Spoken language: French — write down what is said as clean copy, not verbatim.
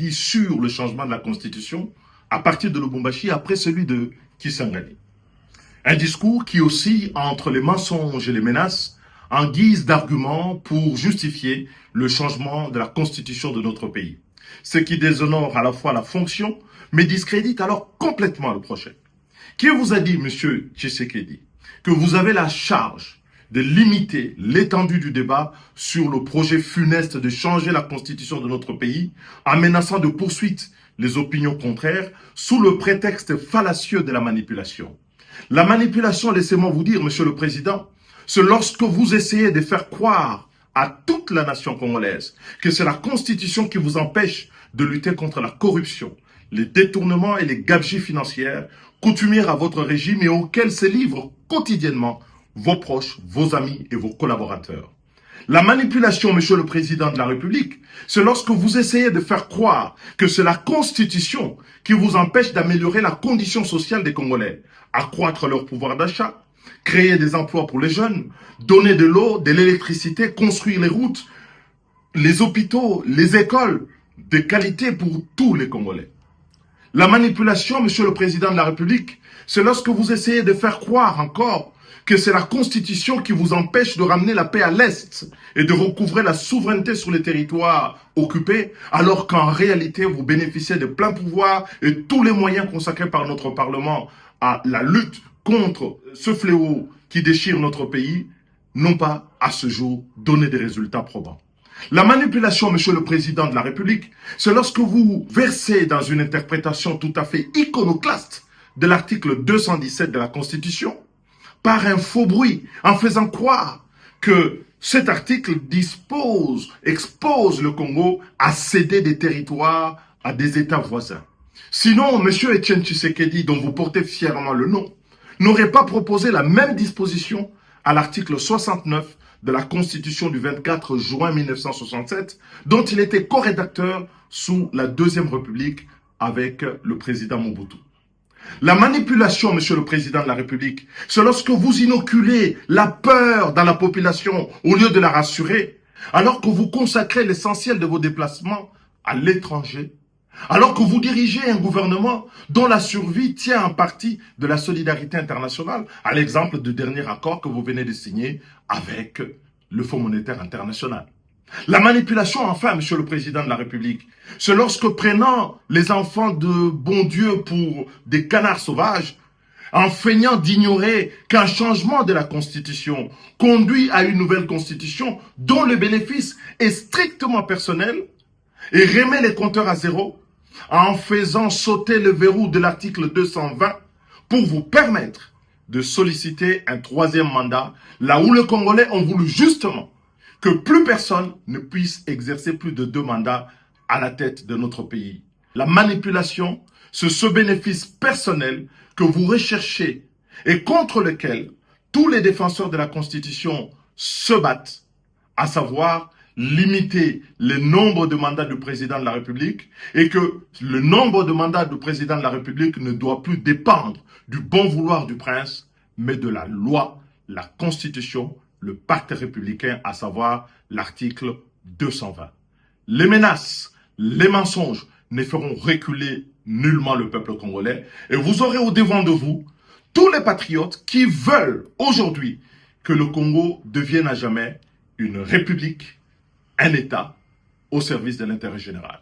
dit sur le changement de la Constitution à partir de Lubumbashi après celui de Kisangani. Un discours qui oscille entre les mensonges et les menaces en guise d'argument pour justifier le changement de la Constitution de notre pays. Ce qui déshonore à la fois la fonction, mais discrédite alors complètement le projet. Qui vous a dit, monsieur Tshisekedi, que vous avez la charge de limiter l'étendue du débat sur le projet funeste de changer la constitution de notre pays en menaçant de poursuite les opinions contraires sous le prétexte fallacieux de la manipulation? La manipulation, laissez-moi vous dire, monsieur le président, c'est lorsque vous essayez de faire croire à toute la nation congolaise que c'est la constitution qui vous empêche de lutter contre la corruption, les détournements et les gabegies financières coutumières à votre régime et auxquels se livrent quotidiennement vos proches, vos amis et vos collaborateurs. La manipulation, monsieur le président de la République, c'est lorsque vous essayez de faire croire que c'est la Constitution qui vous empêche d'améliorer la condition sociale des Congolais, accroître leur pouvoir d'achat, créer des emplois pour les jeunes, donner de l'eau, de l'électricité, construire les routes, les hôpitaux, les écoles de qualité pour tous les Congolais. La manipulation, monsieur le président de la République, c'est lorsque vous essayez de faire croire encore que c'est la Constitution qui vous empêche de ramener la paix à l'Est et de recouvrer la souveraineté sur les territoires occupés, alors qu'en réalité, vous bénéficiez de plein pouvoir et tous les moyens consacrés par notre Parlement à la lutte contre ce fléau qui déchire notre pays, n'ont pas, à ce jour, donné des résultats probants. La manipulation, monsieur le président de la République, c'est lorsque vous versez dans une interprétation tout à fait iconoclaste de l'article 217 de la Constitution, par un faux bruit, en faisant croire que cet article expose le Congo à céder des territoires à des États voisins. Sinon, M. Etienne Tshisekedi, dont vous portez fièrement le nom, n'aurait pas proposé la même disposition à l'article 69 de la Constitution du 24 juin 1967, dont il était co-rédacteur sous la Deuxième République avec le président Mobutu. La manipulation, monsieur le président de la République, c'est lorsque vous inoculez la peur dans la population au lieu de la rassurer, alors que vous consacrez l'essentiel de vos déplacements à l'étranger, alors que vous dirigez un gouvernement dont la survie tient en partie de la solidarité internationale, à l'exemple du dernier accord que vous venez de signer avec le Fonds monétaire international. La manipulation, enfin, monsieur le président de la République, c'est lorsque prenant les enfants de bon Dieu pour des canards sauvages, en feignant d'ignorer qu'un changement de la Constitution conduit à une nouvelle Constitution dont le bénéfice est strictement personnel et remet les compteurs à zéro, en faisant sauter le verrou de l'article 220 pour vous permettre de solliciter un troisième mandat, là où les Congolais ont voulu justement que plus personne ne puisse exercer plus de 2 mandats à la tête de notre pays. La manipulation, c'est ce bénéfice personnel que vous recherchez et contre lequel tous les défenseurs de la Constitution se battent, à savoir limiter le nombre de mandats du président de la République et que le nombre de mandats du président de la République ne doit plus dépendre du bon vouloir du prince, mais de la loi, la Constitution, le pacte républicain, à savoir l'article 220. Les menaces, les mensonges ne feront reculer nullement le peuple congolais et vous aurez au devant de vous tous les patriotes qui veulent aujourd'hui que le Congo devienne à jamais une république, un État au service de l'intérêt général.